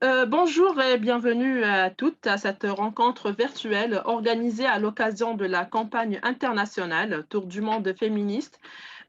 Bonjour et bienvenue à toutes à cette rencontre virtuelle organisée à l'occasion de la campagne internationale Tour du monde féministe.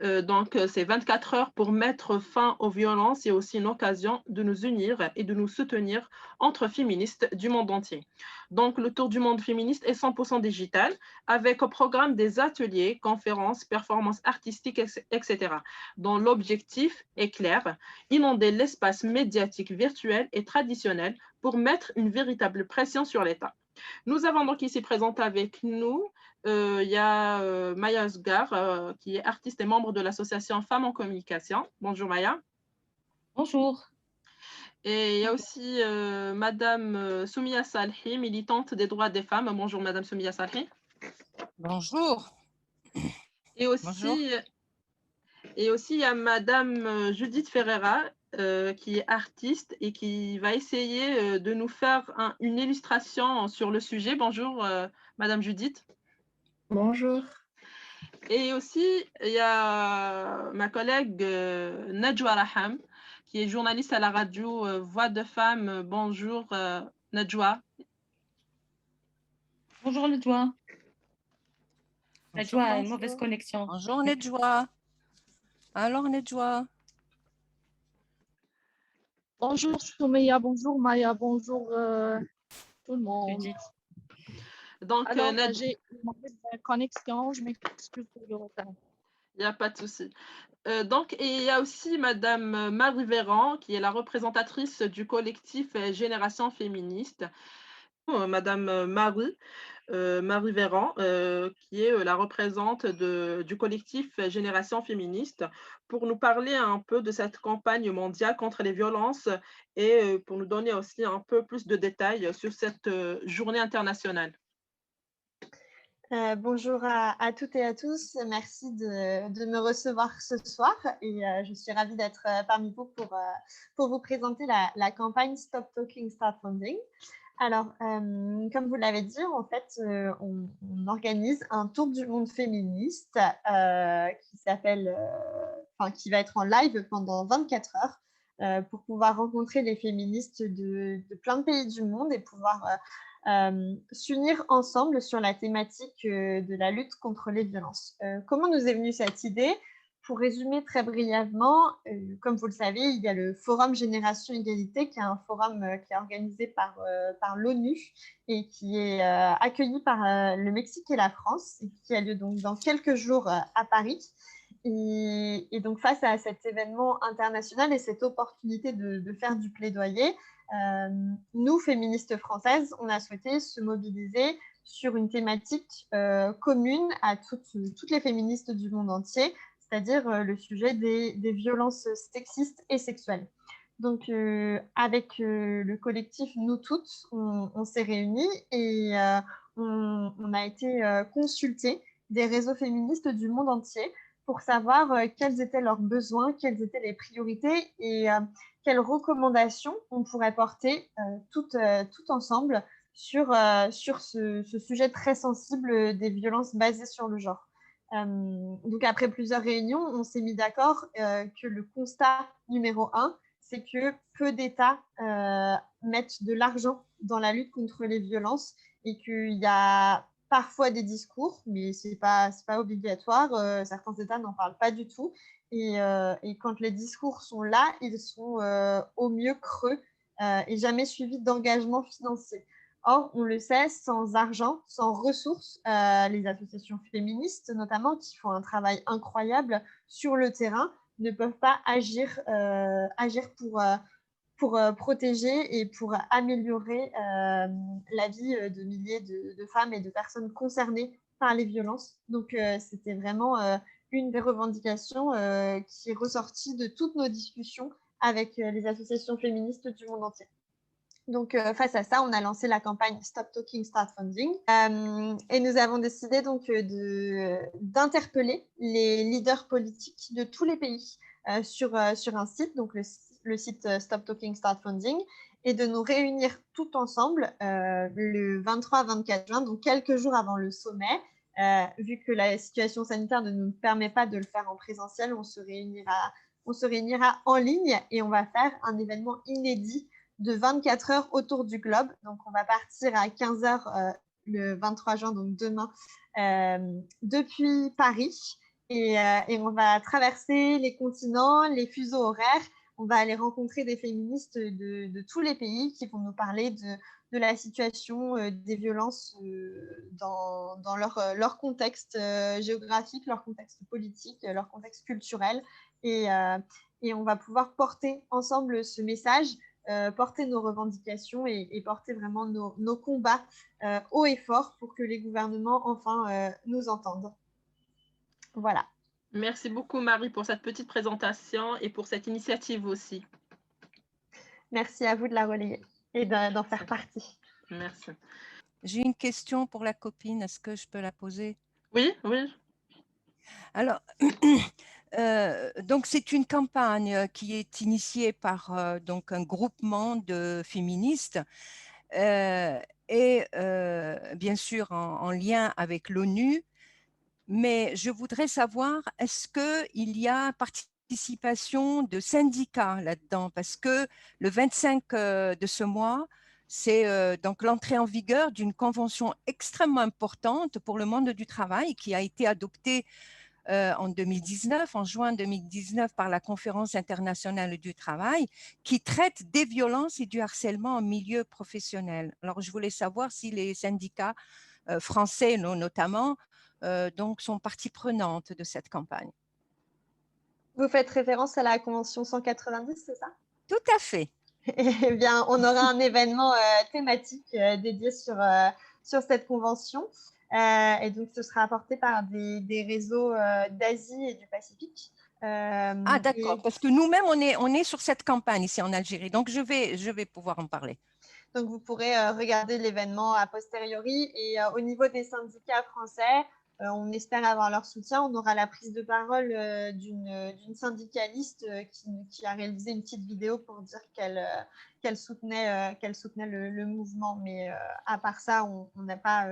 C'est 24 heures pour mettre fin aux violences et aussi une occasion de nous unir et de nous soutenir entre féministes du monde entier. Donc, le Tour du monde féministe est 100% digital avec au programme des ateliers, conférences, performances artistiques, etc. dont l'objectif est clair: inonder l'espace médiatique virtuel et traditionnel pour mettre une véritable pression sur l'État. Nous avons donc ici présente avec nous, il y a Maya Asghar, qui est artiste et membre de l'association Femmes en communication. Bonjour Maya. Bonjour. Et il y a aussi Madame Soumia Salhi, militante des droits des femmes. Bonjour Madame Soumia Salhi. Bonjour. Et Bonjour. aussi, il y a Madame Judith Ferreira, qui est artiste et qui va essayer de nous faire une illustration sur le sujet. Bonjour, Madame Judith. Bonjour. Et aussi, il y a ma collègue Najwa Raham, qui est journaliste à la radio Voix de Femmes. Bonjour, Najwa. Bonjour Nedjoa. Bonjour. Nedjoa a une mauvaise connexion. Bonjour Nedjoa. Alors Nedjoa. Bonjour Soumeya, bonjour Maya, bonjour tout le monde. Judith. Donc, Alors, j'ai une mauvaise connexion, je m'excuse pour le retard. il n'y a pas de souci. Et il y a aussi Madame Marie Véran, qui est la représentatrice du collectif Génération Féministe. Madame Marie Véran, qui est la représentante du collectif Génération Féministe, pour nous parler un peu de cette campagne mondiale contre les violences et pour nous donner aussi un peu plus de détails sur cette journée internationale. Bonjour à toutes et à tous. Merci de me recevoir ce soir et je suis ravie d'être parmi vous pour vous présenter la campagne Stop Talking, Start Funding. Alors, comme vous l'avez dit, en fait, on organise un tour du monde féministe qui va être en live pendant 24 heures pour pouvoir rencontrer les féministes de plein de pays du monde et pouvoir s'unir ensemble sur la thématique de la lutte contre les violences. Comment nous est venue cette idée? Pour résumer très brièvement, comme vous le savez, il y a le Forum Génération Égalité, qui est un forum qui est organisé par l'ONU et qui est accueilli par le Mexique et la France, et qui a lieu donc dans quelques jours à Paris. Et donc, face à cet événement international et cette opportunité de faire du plaidoyer, nous, féministes françaises, on a souhaité se mobiliser sur une thématique commune à toutes les féministes du monde entier, c'est-à-dire le sujet des violences sexistes et sexuelles. Donc, avec le collectif Nous Toutes, on s'est réunis et on a été consulter des réseaux féministes du monde entier pour savoir quels étaient leurs besoins, quelles étaient les priorités et quelles recommandations on pourrait porter toutes ensemble sur ce sujet très sensible des violences basées sur le genre. Donc, après plusieurs réunions, on s'est mis d'accord que le constat numéro 1, c'est que peu d'États mettent de l'argent dans la lutte contre les violences et qu'il y a parfois des discours, mais ce n'est pas obligatoire. Certains États n'en parlent pas du tout. Et quand les discours sont là, ils sont au mieux creux et jamais suivis d'engagement financier. Or, on le sait, sans argent, sans ressources, les associations féministes, notamment, qui font un travail incroyable sur le terrain, ne peuvent pas agir pour protéger et pour améliorer la vie de milliers de femmes et de personnes concernées par les violences. Donc, c'était vraiment une des revendications qui est ressortie de toutes nos discussions avec les associations féministes du monde entier. Donc, face à ça, on a lancé la campagne Stop Talking, Start Funding. Et nous avons décidé donc d'interpeller les leaders politiques de tous les pays sur un site, donc le site Stop Talking, Start Funding, et de nous réunir tout ensemble le 23-24 juin, donc quelques jours avant le sommet. Vu que la situation sanitaire ne nous permet pas de le faire en présentiel, on se réunira en ligne et on va faire un événement inédit de 24 heures autour du globe. Donc, on va partir à 15 heures le 23 juin, donc demain, depuis Paris. Et on va traverser les continents, les fuseaux horaires. On va aller rencontrer des féministes de tous les pays qui vont nous parler de la situation des violences dans leur contexte géographique, leur contexte politique, leur contexte culturel. Et on va pouvoir porter ensemble ce message, porter nos revendications et porter vraiment nos combats haut et fort pour que les gouvernements enfin nous entendent. Voilà. Merci beaucoup, Marie, pour cette petite présentation et pour cette initiative aussi. Merci à vous de la relayer et d'en faire partie. Merci. J'ai une question pour la copine. Est-ce que je peux la poser? Oui, oui. Alors, donc c'est une campagne qui est initiée par donc un groupement de féministes et bien sûr en lien avec l'ONU. Mais je voudrais savoir, est-ce qu'il y a participation de syndicats là-dedans? Parce que le 25 de ce mois, c'est donc l'entrée en vigueur d'une convention extrêmement importante pour le monde du travail qui a été adoptée en 2019, en juin 2019, par la Conférence internationale du travail, qui traite des violences et du harcèlement en milieu professionnel. Alors, je voulais savoir si les syndicats français, notamment, donc sont partie prenante de cette campagne. Vous faites référence à la Convention 190, c'est ça? Tout à fait. Eh bien, on aura un événement thématique dédié sur cette convention. Et donc, ce sera apporté par des réseaux d'Asie et du Pacifique. Ah, d'accord, parce que nous-mêmes, on est sur cette campagne ici en Algérie. Donc, je vais pouvoir en parler. Donc, vous pourrez regarder l'événement a posteriori. Et au niveau des syndicats français, on espère avoir leur soutien. On aura la prise de parole d'une syndicaliste qui a réalisé une petite vidéo pour dire qu'elle soutenait le mouvement. Mais à part ça, on n'a pas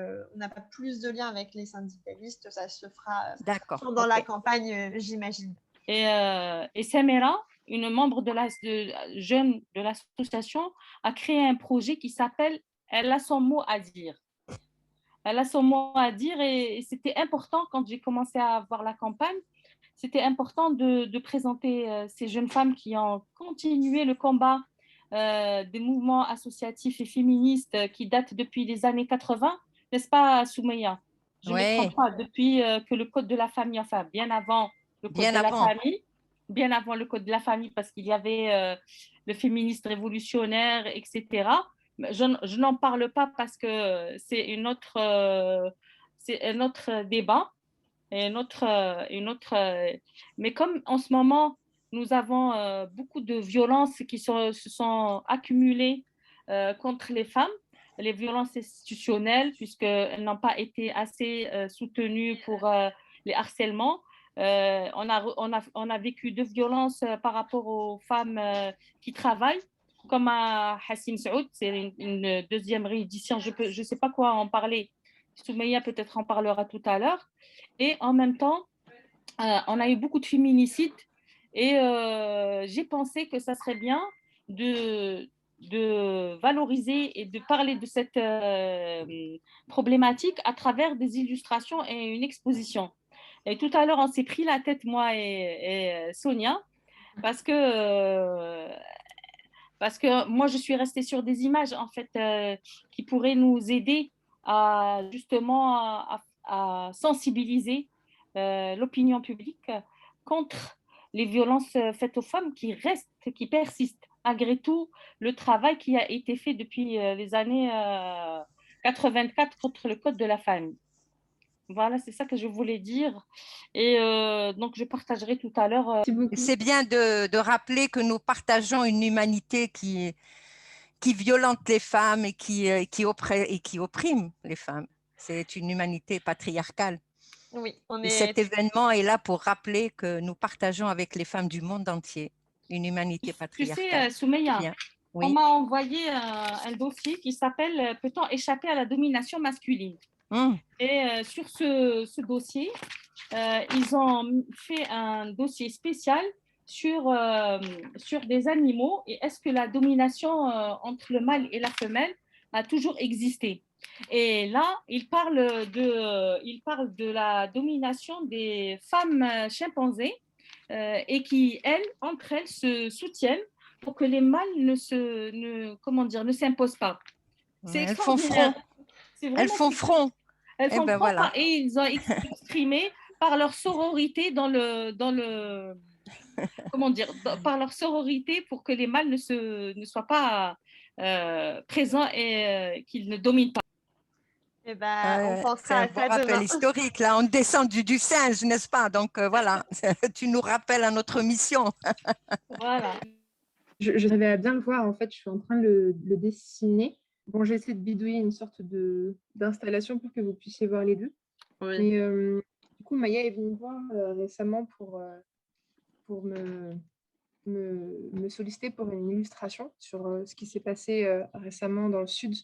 plus de lien avec les syndicalistes. Ça se fera pendant la campagne, j'imagine. Et Samira, une membre jeune de l'association, a créé un projet qui s'appelle « Elle a son mot à dire ». Elle a son mot à dire et c'était important quand j'ai commencé à voir la campagne, c'était important de présenter ces jeunes femmes qui ont continué le combat des mouvements associatifs et féministes qui datent depuis les années 80, n'est-ce pas, Soumeya? Je ne me trompe pas, depuis que le Code de la famille, enfin bien avant le Code de la famille, bien avant le Code de la famille, parce qu'il y avait le féministe révolutionnaire, etc. Je n'en parle pas parce que c'est un autre débat, mais comme en ce moment, nous avons beaucoup de violences qui se sont accumulées contre les femmes, les violences institutionnelles, puisqu'elles n'ont pas été assez soutenues pour les harcèlements. On a vécu de violences par rapport aux femmes qui travaillent, comme à Hassim Saoud, c'est une deuxième réédition, je ne sais pas quoi en parler. Soumeya peut-être en parlera tout à l'heure. Et en même temps, on a eu beaucoup de féminicides et j'ai pensé que ça serait bien de valoriser et de parler de cette problématique à travers des illustrations et une exposition. Et tout à l'heure, on s'est pris la tête, moi et Sonia, parce que moi, je suis restée sur des images en fait, qui pourraient nous aider à justement à sensibiliser l'opinion publique contre les violences faites aux femmes qui persistent, malgré tout le travail qui a été fait depuis les années 84 contre le Code de la famille. Voilà, c'est ça que je voulais dire. Et donc, je partagerai tout à l'heure. C'est bien de rappeler que nous partageons une humanité qui violente les femmes et qui opprime les femmes. C'est une humanité patriarcale. Oui, et cet événement est là pour rappeler que nous partageons avec les femmes du monde entier une humanité patriarcale. Tu sais, Soumeya, oui. On m'a envoyé un dossier qui s'appelle « Peut-on échapper à la domination masculine ?» Et sur ce dossier, ils ont fait un dossier spécial sur des animaux et est-ce que la domination entre le mâle et la femelle a toujours existé. Et là, il parle de la domination des femmes chimpanzés et qui, entre elles, se soutiennent pour que les mâles ne s'imposent pas. C'est Elles font extraordinaire. front. C'est Elles vraiment font front. elles Eh font ben front voilà. et ils ont exprimé par leur sororité par leur sororité pour que les mâles ne soient pas présents et qu'ils ne dominent pas. Eh ben, on C'est pensera un à bon ça rappel demain. historique. Là, on descend du singe, n'est-ce pas? Donc voilà, tu nous rappelles à notre mission. Voilà. J'arrivais à bien le voir, en fait, je suis en train de le dessiner. Bon, j'essaie de bidouiller une sorte d'installation pour que vous puissiez voir les deux. Oui. Mais du coup, Maya est venue me voir récemment pour me solliciter pour une illustration sur ce qui s'est passé récemment dans le Sud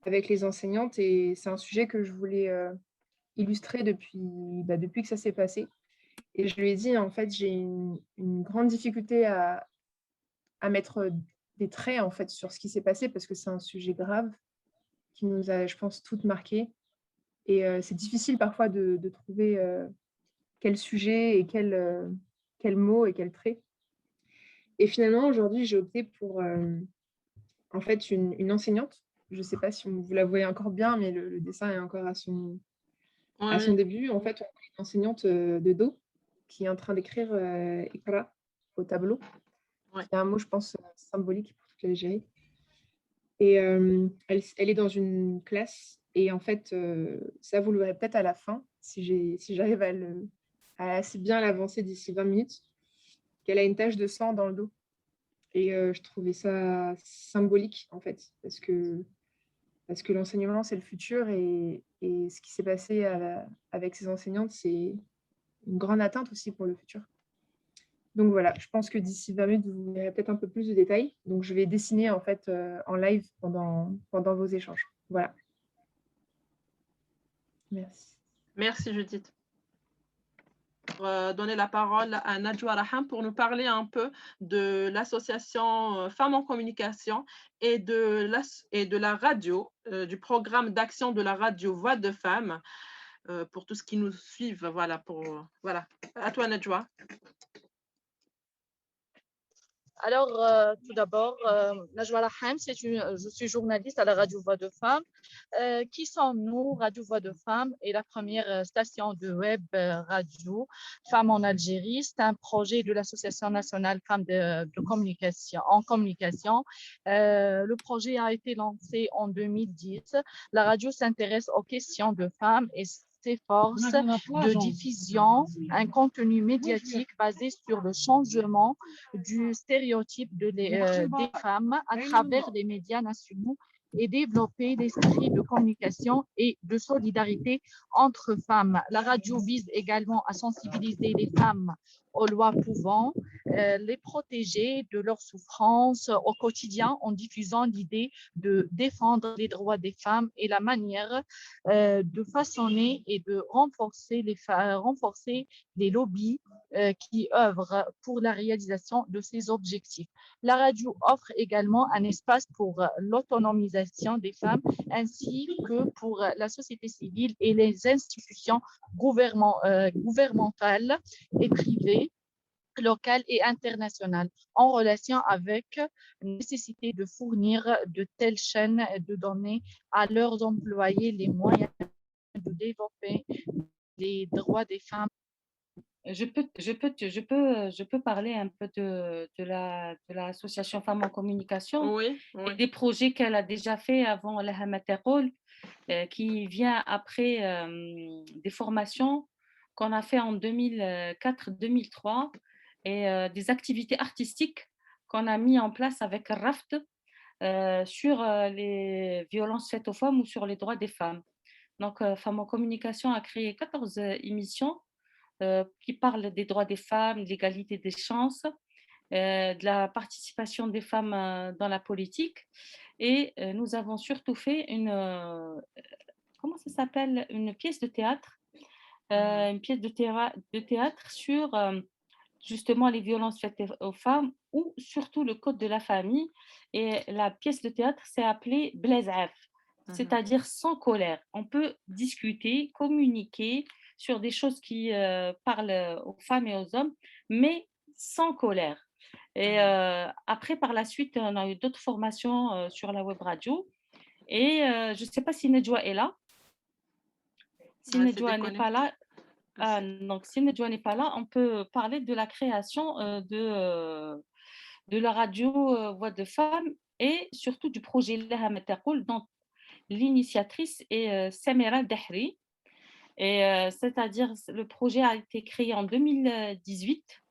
avec les enseignantes. Et c'est un sujet que je voulais illustrer depuis que ça s'est passé. Et je lui ai dit, en fait, j'ai une grande difficulté à mettre des traits, en fait, sur ce qui s'est passé parce que c'est un sujet grave qui nous a, je pense, toutes marquées. Et c'est difficile parfois de trouver quel sujet et quel mot et quel trait. Et finalement, aujourd'hui, j'ai opté pour en fait une enseignante. Je ne sais pas si vous la voyez encore bien, mais le dessin est encore à son Oui. début. En fait, on a une enseignante de dos qui est en train d'écrire Iqra au tableau. Ouais. C'est un mot, je pense, symbolique pour toute l'Algérie. Et elle est dans une classe. Et en fait, ça, vous le verrez peut-être à la fin, si j'arrive à assez bien l'avancer d'ici 20 minutes, qu'elle a une tache de sang dans le dos. Et je trouvais ça symbolique, en fait, parce que l'enseignement, c'est le futur. Et ce qui s'est passé avec ces enseignantes, c'est une grande atteinte aussi pour le futur. Donc voilà, je pense que d'ici 20 minutes, vous verrez peut-être un peu plus de détails. Donc je vais dessiner en fait en live pendant vos échanges. Voilà. Merci. Merci Judith. Pour donner la parole à Najwa Raham pour nous parler un peu de l'association Femmes en Communication et de la radio, du programme d'action de la radio Voix de Femmes, pour tout ce qui nous suivent. Voilà. À toi Najwa. Alors, tout d'abord, Najwa Raham, je suis journaliste à la Radio Voix de Femmes. Qui sommes-nous? Radio Voix de Femmes est la première station de web radio Femmes en Algérie. C'est un projet de l'Association nationale Femmes en communication. Le projet a été lancé en 2010. La radio s'intéresse aux questions de femmes et s'efforce de diffusion, un contenu médiatique basé sur le changement du stéréotype des femmes à travers les médias nationaux et développer l'esprit de communication et de solidarité entre femmes. La radio vise également à sensibiliser les femmes aux lois pouvant les protéger de leurs souffrances au quotidien en diffusant l'idée de défendre les droits des femmes et la manière de façonner et de renforcer les lobbies qui œuvrent pour la réalisation de ces objectifs. La radio offre également un espace pour l'autonomisation des femmes ainsi que pour la société civile et les institutions gouvernementales et privées locales et internationales, en relation avec la nécessité de fournir de telles chaînes de données à leurs employés les moyens de développer les droits des femmes. Je peux parler un peu de l'association Femmes en Communication Oui. et des projets qu'elle a déjà fait avant la Hamaterol, qui vient après des formations qu'on a fait en 2004-2003 et des activités artistiques qu'on a mis en place avec RAFT sur les violences faites aux femmes ou sur les droits des femmes. Donc, Femmes en Communication a créé 14 émissions qui parlent des droits des femmes, de l'égalité des chances, de la participation des femmes dans la politique. Et nous avons surtout fait comment ça s'appelle, une pièce de théâtre, une pièce de théâtre sur justement les violences faites aux femmes ou surtout le code de la famille. Et la pièce de théâtre s'est appelée Blaise Arf, c'est-à-dire sans colère. On peut discuter, communiquer sur des choses qui parlent aux femmes et aux hommes, mais sans colère. Et après, par la suite, on a eu d'autres formations sur la web radio. Et je ne sais pas si Nedjoa est là. Si Ouais, c'est Nedjoa n'est pas déconnecté. là, donc si Nedjoa n'est pas là, on peut parler de la création de la radio Voix de Femmes et surtout du projet Laha Matakoul, dont l'initiatrice est Samira Dahri. Et c'est-à-dire, le projet a été créé en 2018.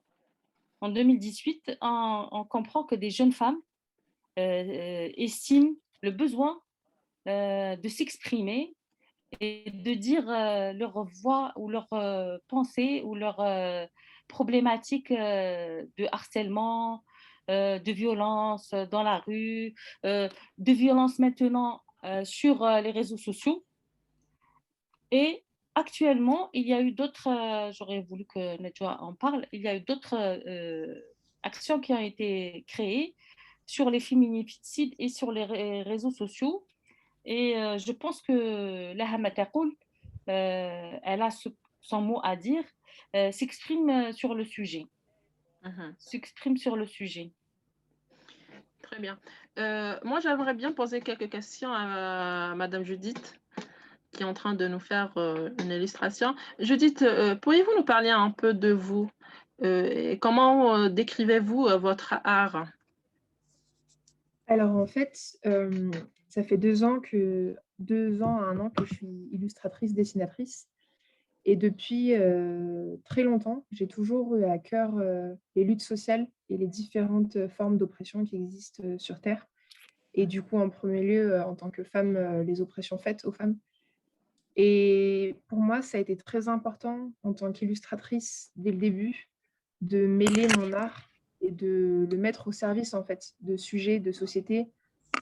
En 2018, on comprend que des jeunes femmes estiment le besoin de s'exprimer et de dire leur voix ou leur pensée ou leur problématique de harcèlement, de violence dans la rue, de violence maintenant sur les réseaux sociaux. Et actuellement, il y a eu d'autres, j'aurais voulu que Nedjoa en parle, il y a eu d'autres actions qui ont été créées sur les féminicides et sur les réseaux sociaux. Et je pense que la Hamatakoul, elle a son mot à dire, s'exprime sur le sujet. S'exprime sur le sujet. Très bien. Moi, j'aimerais bien poser quelques questions à Madame Judith, qui est en train de nous faire une illustration. Judith, pourriez-vous nous parler un peu de vous et comment décrivez-vous votre art? Alors en fait, ça fait 2 ans à 1 an que je suis illustratrice, dessinatrice et depuis, très longtemps, j'ai toujours eu à cœur, les luttes sociales et les différentes formes d'oppression qui existent, sur terre et du coup, en premier lieu, en tant que femme, les oppressions faites aux femmes et pour moi, ça a été très important en tant qu'illustratrice dès le début de mêler mon art et de le mettre au service, en fait, de sujets de société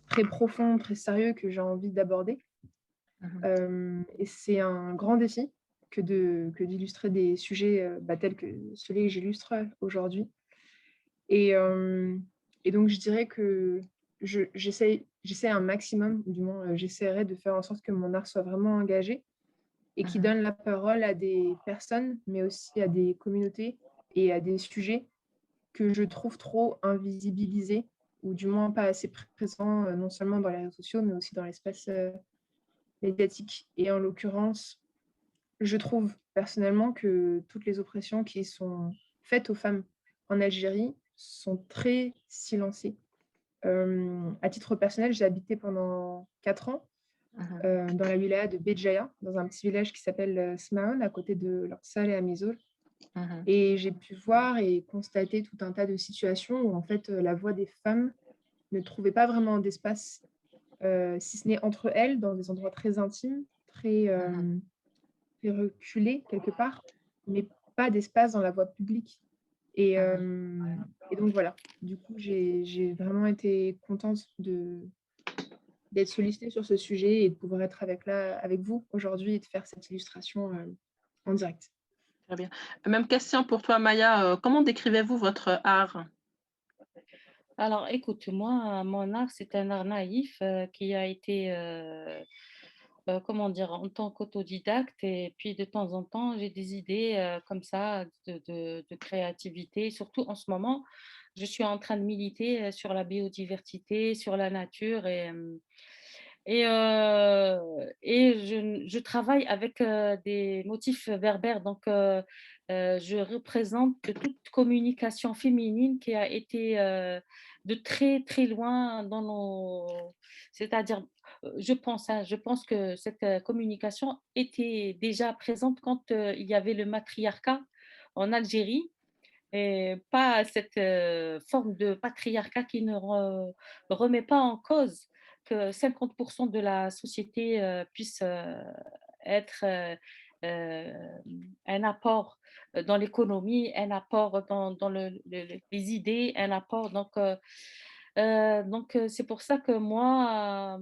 très profonds, très sérieux que j'ai envie d'aborder. Et c'est un grand défi que d'illustrer des sujets, tels que celui que j'illustre aujourd'hui. Et donc je dirais que j'essaie un maximum, ou du moins, j'essaierai de faire en sorte que mon art soit vraiment engagé et qui donne la parole à des personnes, mais aussi à des communautés et à des sujets que je trouve trop invisibilisés ou du moins pas assez présents, non seulement dans les réseaux sociaux, mais aussi dans l'espace, médiatique. Et en l'occurrence, je trouve personnellement que toutes les oppressions qui sont faites aux femmes en Algérie sont très silencées. À titre personnel, j'ai habité pendant 4 ans dans la wilaya de Béjaïa, dans un petit village qui s'appelle Smaon, à côté de Larsal et Amizoul. Et j'ai pu voir et constater tout un tas de situations où en fait la voix des femmes ne trouvait pas vraiment d'espace, si ce n'est entre elles, dans des endroits très intimes, très reculés quelque part, mais pas d'espace dans la voie publique. Et donc voilà, du coup, j'ai vraiment été contente d'être sollicitée sur ce sujet et de pouvoir être avec vous aujourd'hui et de faire cette illustration en direct. Très bien. Même question pour toi, Maya. Comment décrivez-vous votre art? Alors, écoute, moi, mon art, c'est un art naïf qui a été, comment dire, en tant qu'autodidacte. Et puis, de temps en temps, j'ai des idées comme ça de créativité. Surtout en ce moment, je suis en train de militer sur la biodiversité, sur la nature. Et je travaille avec des motifs berbères. Donc, je représente toute communication féminine qui a été de très, très loin dans nos... C'est-à-dire, je pense que cette communication était déjà présente quand il y avait le matriarcat en Algérie et pas cette forme de patriarcat qui ne remet pas en cause que 50% de la société puisse être un apport dans l'économie, un apport dans les idées, un apport. Donc, c'est pour ça que moi,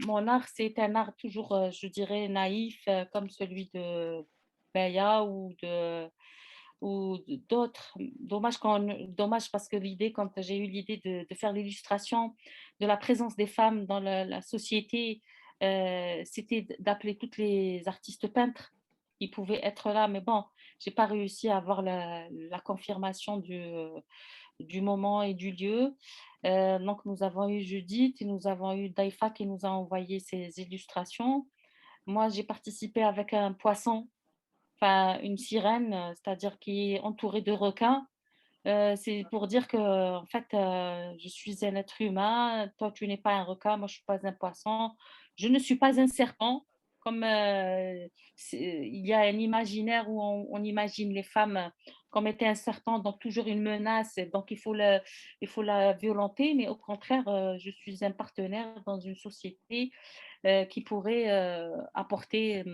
mon art, c'est un art toujours, je dirais, naïf, comme celui de Baya ou ou d'autres. Dommage parce que l'idée, quand j'ai eu l'idée de faire l'illustration de la présence des femmes dans la société, c'était d'appeler toutes les artistes peintres qui pouvaient être là. Mais bon, j'ai pas réussi à avoir la confirmation du moment et du lieu. Donc, nous avons eu Judith et nous avons eu Daifa qui nous a envoyé ces illustrations. Moi, j'ai participé avec un poisson, enfin une sirène, c'est-à-dire qui est entourée de requins. C'est pour dire que, en fait, je suis un être humain, toi tu n'es pas un requin, moi je suis pas un poisson, je ne suis pas un serpent, comme il y a un imaginaire où on imagine les femmes comme étant un serpent, donc toujours une menace, donc il faut la violenter, mais au contraire, je suis un partenaire dans une société qui pourrait apporter,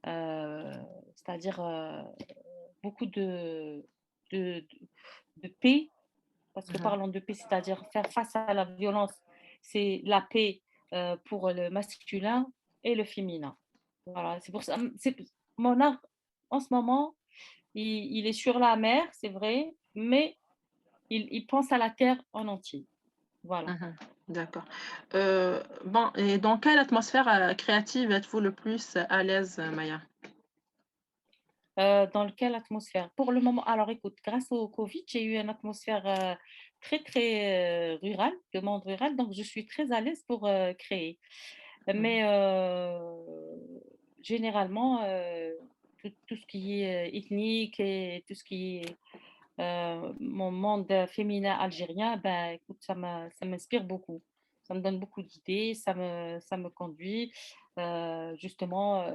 c'est-à-dire beaucoup de, de paix, parce que Mhm. parlons de paix, c'est-à-dire faire face à la violence, c'est la paix pour le masculin et le féminin. Voilà, c'est pour ça. Mon art, en ce moment, il est sur la mer, c'est vrai, mais il pense à la terre en entier. Voilà. Mhm. D'accord. Bon, et dans quelle atmosphère créative êtes-vous le plus à l'aise, Maya? Dans quelle atmosphère? Pour le moment, alors écoute, grâce au Covid, j'ai eu une atmosphère très, très rurale, de monde rural, donc je suis très à l'aise pour créer. Mais généralement, tout ce qui est ethnique et tout ce qui est mon monde féminin algérien, ben, écoute, ça m'inspire beaucoup. Ça me donne beaucoup d'idées, ça me conduit. Justement,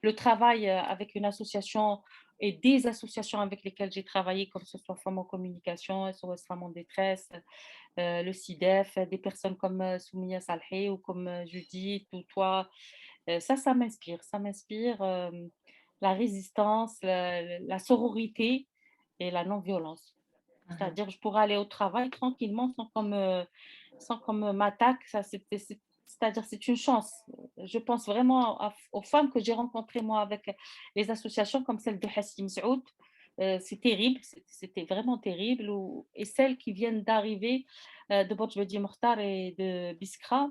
le travail avec une association et des associations avec lesquelles j'ai travaillé, comme ce soit Femmes en Communication, SOS Femmes en Détresse, le CIDEF, des personnes comme Soumia Salhi ou comme Judith ou toi, ça m'inspire. Ça m'inspire la résistance, la sororité et la non-violence. Mhm. C'est-à-dire, je pourrais aller au travail tranquillement sans qu'on m'attaque. C'est-à-dire, c'est une chance. Je pense vraiment aux femmes que j'ai rencontrées, moi, avec les associations comme celle de Hassim Saoud. C'est terrible, c'était vraiment terrible. Et celles qui viennent d'arriver de Bodjbedi Mokhtar et de Biskra.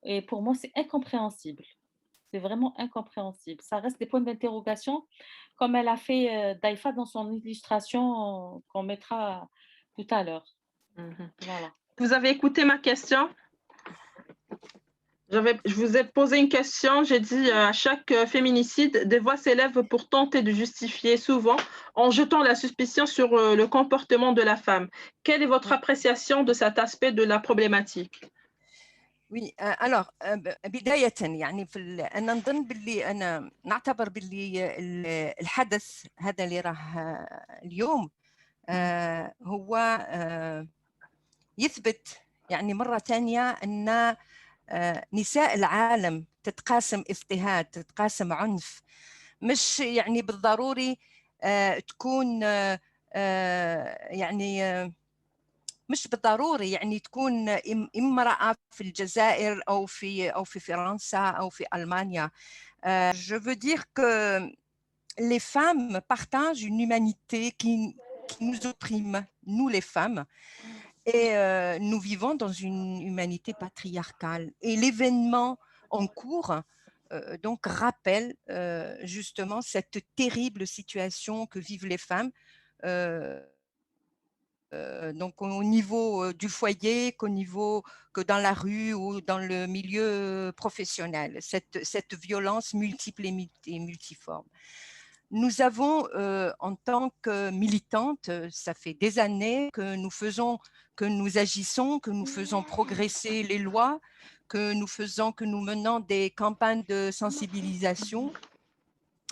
Et pour moi, c'est incompréhensible. C'est vraiment incompréhensible. Ça reste des points d'interrogation, comme elle a fait Daifa dans son illustration qu'on mettra tout à l'heure. Mhm. Voilà. Vous avez écouté ma question? Je vous ai posé une question, j'ai dit à chaque féminicide, des voix s'élèvent pour tenter de justifier, souvent en jetant la suspicion sur le comportement de la femme. Quelle est votre appréciation de cet aspect de la problématique? Oui, alors بداية يعني أنا نظن باللي أنا نعتبر باللي الحدث هذا اللي راه اليوم هو يثبت يعني مرة ثانية أن نساء العالم تتقاسم اضطهاد، تتقاسم عنف، مش يعني بالضروري تكون يعني مش بالضروري يعني تكون امرأة في الجزائر أو في فرنسا أو في ألمانيا. Je veux dire que les femmes partagent une humanité qui nous opprime, nous les femmes, et nous vivons dans une humanité patriarcale. Et l'événement en cours donc rappelle justement cette terrible situation que vivent les femmes. Donc au niveau du foyer, que dans la rue ou dans le milieu professionnel, cette violence multiple et multiforme. Nous avons, en tant que militantes, ça fait des années que nous agissons, que nous faisons progresser les lois, que nous menons des campagnes de sensibilisation.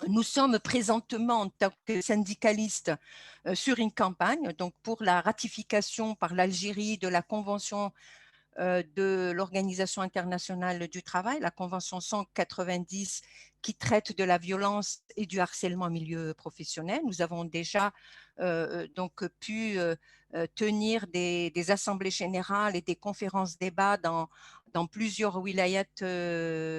Nous sommes présentement en tant que syndicalistes sur une campagne donc pour la ratification par l'Algérie de la Convention de l'Organisation internationale du travail, la Convention 190 qui traite de la violence et du harcèlement en milieu professionnel. Nous avons déjà donc pu tenir des assemblées générales et des conférences débats dans plusieurs wilayats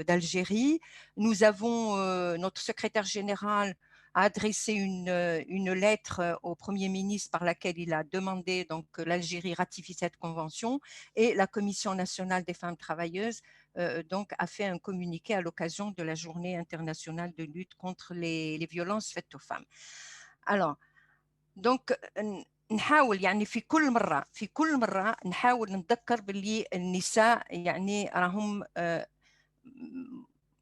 d'Algérie. Nous avons notre secrétaire général a adressé une lettre au Premier ministre par laquelle il a demandé donc que l'Algérie ratifie cette convention, et la Commission nationale des femmes travailleuses donc a fait un communiqué à l'occasion de la Journée internationale de lutte contre les violences faites aux femmes. Alors, donc نحاول يعني في كل مرة نحاول نتذكر باللي النساء يعني راهم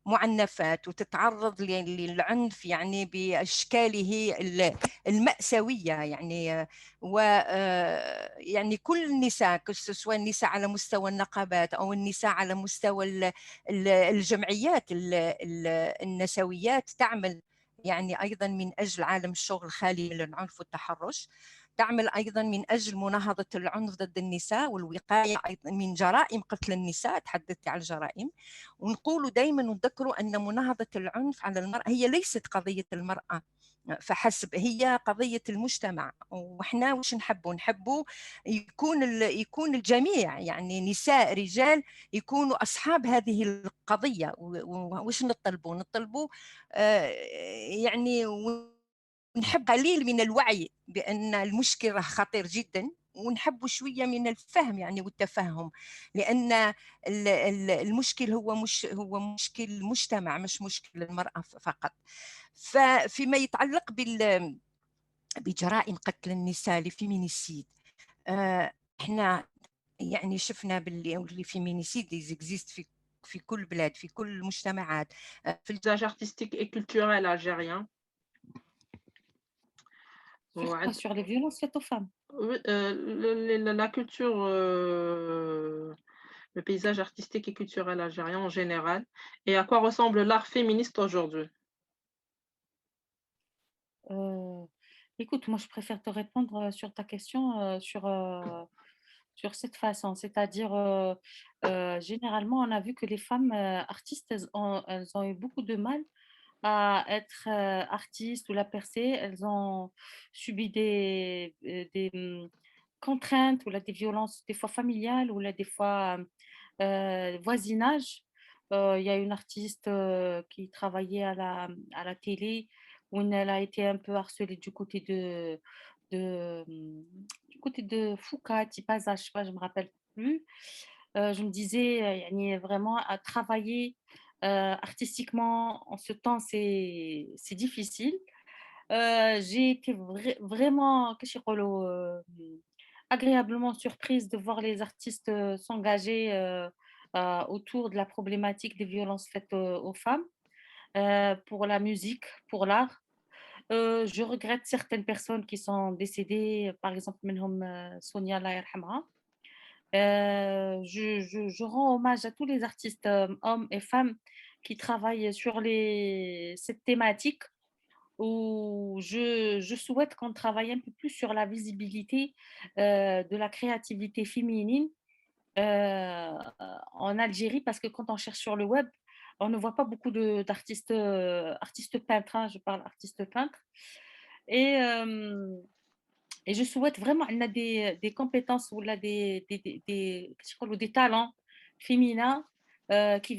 معنفات وتتعرض للعنف يعني بأشكاله المأساوية يعني يعني كل النساء سواء النساء على مستوى النقابات أو النساء على مستوى الجمعيات النسويات تعمل يعني أيضا من أجل عالم الشغل خالي من العنف والتحرش، تعمل أيضا من أجل مناهضة العنف ضد النساء والوقاية أيضا من جرائم قتل النساء. تحدثت عن الجرائم، ونقول دائما ونذكروا أن مناهضة العنف على المرأة هي ليست قضية المرأة فحسب، هي قضية المجتمع. وإحنا وش نحبوا يكون الجميع يعني نساء رجال يكونوا أصحاب هذه القضية. وش نطلبوا يعني نحب قليل من الوعي بأن المشكلة خطير جدا، ونحب شوية من الفهم يعني والتفهم، لأن المشكل هو مشكل مجتمع مش مشكل المرأة فقط. فيما يتعلق بجرائم قتل النساء الفيمينيسيد، احنا يعني شفنا باللي الفيمينيسيد existe في كل بلاد في كل المجتمعات. في الpaysage artistique et culturel algérien. Sur les violences faites aux femmes. Oui, la culture, le paysage artistique et culturel algérien en général, et à quoi ressemble l'art féministe aujourd'hui? Écoute, moi je préfère te répondre sur ta question sur cette façon, c'est-à-dire généralement on a vu que les femmes artistes, elles ont eu beaucoup de mal à être artistes ou la percer. Elles ont subi des contraintes ou là, des violences, des fois familiales ou là, des fois voisinage. Il y a une artiste qui travaillait à la télé où elle a été un peu harcelée du côté de Foucault, Tipaza, je sais pas, je me rappelle plus. Je me disais, yani, vraiment à travailler artistiquement en ce temps, c'est difficile. J'ai été vraiment كيفاش يقولوا, agréablement surprise de voir les artistes s'engager autour de la problématique des violences faites aux femmes, pour la musique, pour l'art. Je regrette certaines personnes qui sont décédées, par exemple منهم Sonia Allah يرحمها. Je rends hommage à tous les artistes, hommes et femmes, qui travaillent sur cette thématique, où je souhaite qu'on travaille un peu plus sur la visibilité de la créativité féminine en Algérie, parce que quand on cherche sur le web, on ne voit pas beaucoup d'artistes artistes peintres, hein, je parle artistes peintres. Et, euh, et je souhaite vraiment qu'on a des compétences ou là, qu'est-ce qu'on dit, des talents féminins qui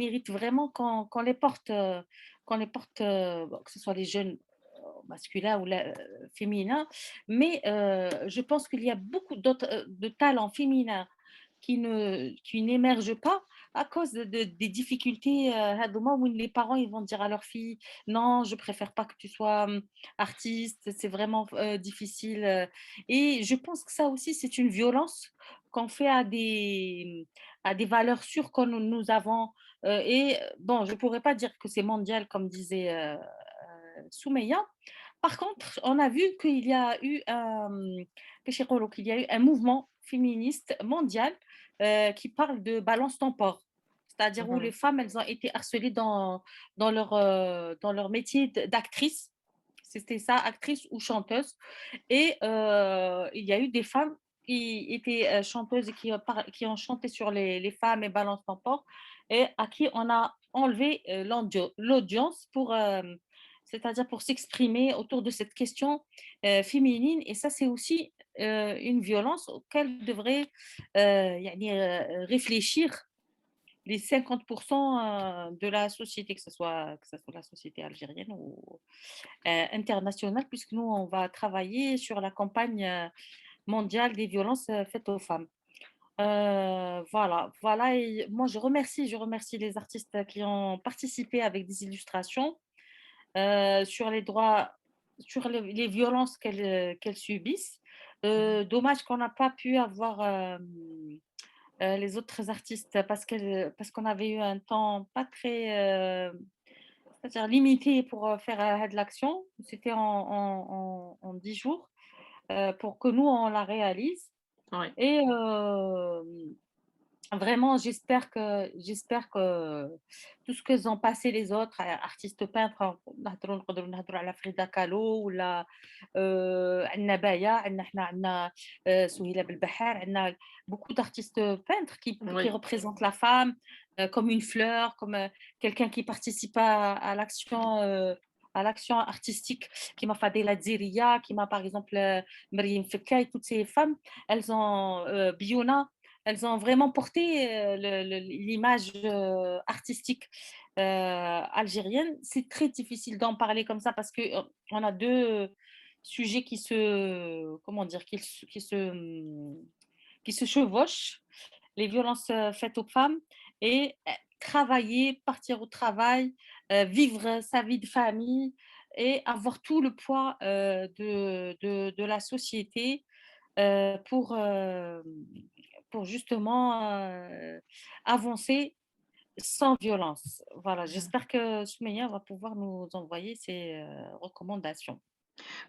méritent vraiment qu'on les porte, bon, que ce soit les jeunes masculins ou féminins. Mais je pense qu'il y a beaucoup d'autres de talents féminins qui n'émergent pas à cause des difficultés هذوما, où les parents ils vont dire à leur fille non, je préfère pas que tu sois artiste, c'est vraiment difficile. Et je pense que ça aussi c'est une violence qu'on fait à des valeurs sûres que nous avons. Et bon, je pourrais pas dire que c'est mondial comme disait Soumeya. Par contre, on a vu qu'il y a eu qu'il y a eu un mouvement féministe mondial qui parle de balance ton port, c'est-à-dire où les femmes, elles ont été harcelées dans leur métier d'actrice. C'était ça, actrice ou chanteuse. Et il y a eu des femmes qui étaient chanteuses et qui ont chanté sur les femmes et balance ton port, et à qui on a enlevé l'audience c'est-à-dire pour s'exprimer autour de cette question féminine. Et ça, c'est aussi une violence auquel devrait réfléchir les 50% de la société, que ce soit la société algérienne ou internationale, puisque nous, on va travailler sur la campagne mondiale des violences faites aux femmes. Voilà. Et moi, je remercie les artistes qui ont participé avec des illustrations sur les droits, sur les violences qu'elles subissent. Dommage qu'on n'a pas pu avoir les autres artistes parce qu'on avait eu un temps pas très, c'est-à-dire limité pour faire de l'action. C'était en 10 jours pour que nous, on la réalise. Ouais. Et vraiment, j'espère que tout ce qu'ils ont passé les autres artistes peintres, نقدروا نهضروا على فريدا كالو ولا عندنا بايا عندنا سهيلة بالبحار عندنا beaucoup d'artistes peintres qui Oui. représentent la femme comme une fleur, comme quelqu'un qui participe à l'action artistique, qui m'a Fadela Dziria, qui m'a par exemple Mariam Fekkai, toutes ces femmes, elles ont Biona, elles ont vraiment porté l'image artistique algérienne. C'est très difficile d'en parler comme ça parce qu'on a deux sujets comment dire, qui se chevauchent, les violences faites aux femmes et travailler, partir au travail, vivre sa vie de famille et avoir tout le poids de la société pour justement avancer sans violence. Voilà, j'espère que Soumeya va pouvoir nous envoyer ses recommandations.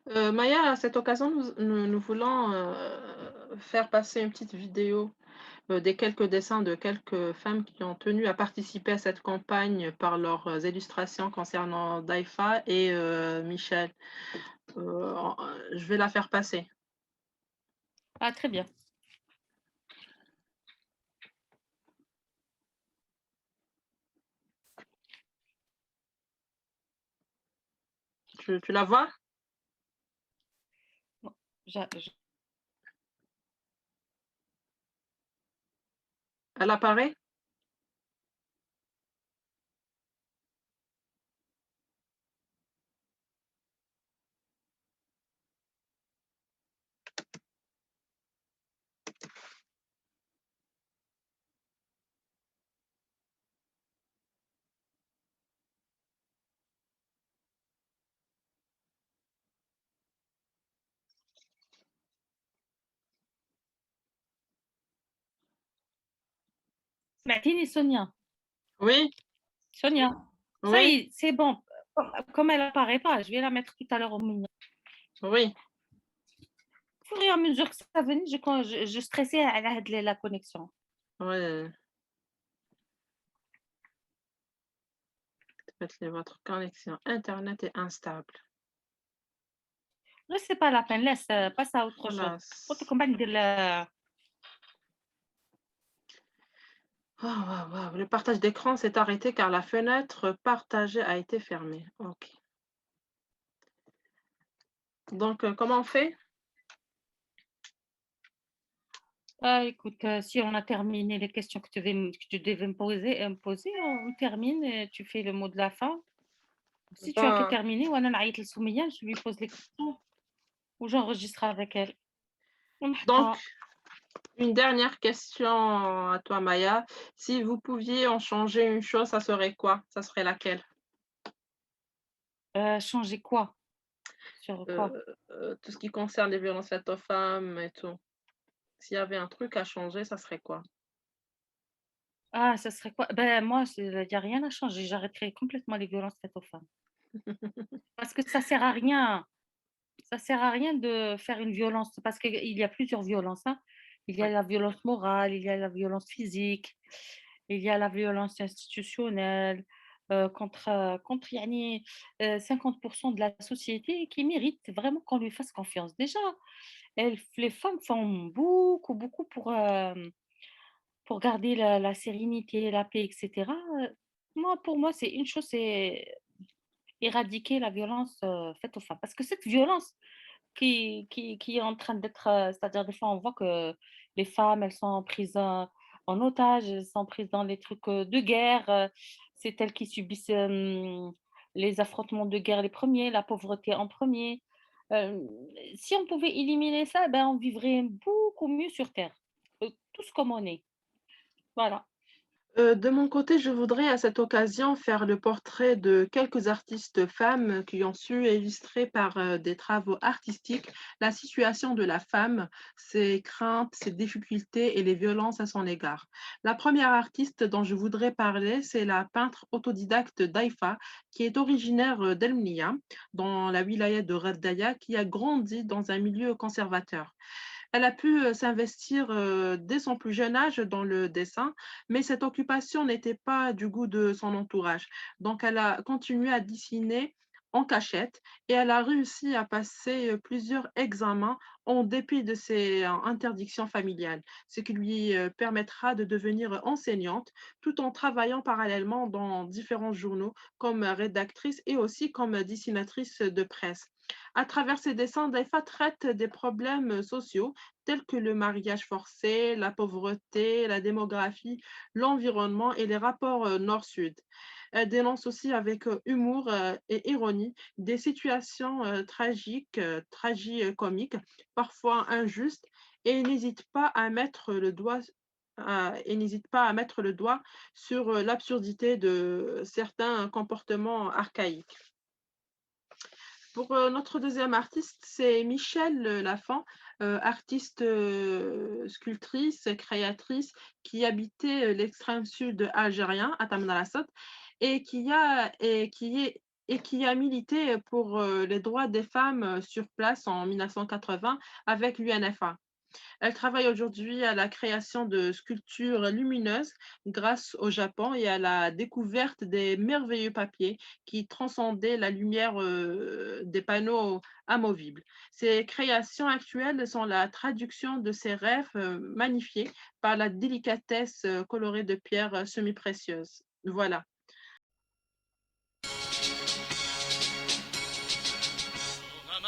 Maya, à cette occasion, nous voulons faire passer une petite vidéo des quelques dessins de quelques femmes qui ont tenu à participer à cette campagne par leurs illustrations concernant Daifa et Michel. Je vais la faire passer. Ah, très bien. Tu la vois? Elle apparaît? Martine et Sonia. Oui, Sonia, ça oui, y est, c'est bon. Comme elle apparaît pas, je vais la mettre tout à l'heure au milieu. oui. Au fur et à mesure que ça venait, je stressais à la connexion. Ouais. Votre connexion Internet est instable. Là, c'est pas la peine, laisse, passe à autre chose. خلاص. Faut te compagne de la... Le partage d'écran s'est arrêté car la fenêtre partagée a été fermée. OK. Donc, comment on fait? Ah, écoute, si on a terminé les questions que tu devais me poser, on termine et tu fais le mot de la fin. Si tu as que Ben, terminé, je lui pose les questions ou j'enregistre avec elle. donc, une dernière question à toi, Maya. Si vous pouviez en changer une chose, ça serait quoi? Ça serait laquelle? Changer quoi? Sur quoi? Tout ce qui concerne les violences faites aux femmes et tout. S'il y avait un truc à changer, ça serait quoi? Ah, ça serait quoi? Ben moi, il y a rien à changer. J'arrêterai complètement les violences faites aux femmes. Parce que ça sert à rien. Ça sert à rien de faire une violence parce qu'il y a plusieurs violences, hein. Il y a Ouais. la violence morale, il y a la violence physique, il y a la violence institutionnelle, contre يعني, 50% de la société qui mérite vraiment qu'on lui fasse confiance. Déjà, les femmes font beaucoup, beaucoup pour garder la sérénité, la paix, et cetera. Pour moi, c'est une chose, c'est éradiquer la violence faite aux femmes. Parce que cette violence qui est en train d'être, c'est-à-dire des fois, on voit que les femmes, elles sont prises en otage, elles sont prises dans les trucs de guerre. C'est elles qui subissent les affrontements de guerre les premiers, la pauvreté en premier. Euh, Si on pouvait éliminer ça, ben, on vivrait beaucoup mieux sur Terre, tous comme on est. Voilà. De mon côté, je voudrais à cette occasion faire le portrait de quelques artistes femmes qui ont su illustrer par des travaux artistiques la situation de la femme, ses craintes, ses difficultés et les violences à son égard. La première artiste dont je voudrais parler, c'est la peintre autodidacte Daifa, qui est originaire d'El-Mnia, dans la wilaya de Raddaya, qui a grandi dans un milieu conservateur. Elle a pu s'investir dès son plus jeune âge dans le dessin, mais cette occupation n'était pas du goût de son entourage. Donc, elle a continué à dessiner en cachette et elle a réussi à passer plusieurs examens en dépit de ses interdictions familiales, ce qui lui permettra de devenir enseignante tout en travaillant parallèlement dans différents journaux comme rédactrice et aussi comme dessinatrice de presse. À travers ses dessins, Daifa traite des problèmes sociaux tels que le mariage forcé, la pauvreté, la démographie, l'environnement et les rapports nord-sud. Elle dénonce aussi avec humour et ironie des situations tragiques, tragicomiques, parfois injustes, et n'hésite pas à mettre le doigt sur l'absurdité de certains comportements archaïques. Pour notre deuxième artiste, c'est Michel Lafont, artiste sculptrice, créatrice, qui habitait l'extrême sud algérien, à Tamanrasset, et qui a milité pour les droits des femmes sur place en 1980 avec l'UNFA. Elle travaille aujourd'hui à la création de sculptures lumineuses grâce au Japon et à la découverte des merveilleux papiers qui transcendaient la lumière des panneaux amovibles. Ces créations actuelles sont la traduction de ces rêves magnifiés par la délicatesse colorée de pierres semi-précieuses. Voilà.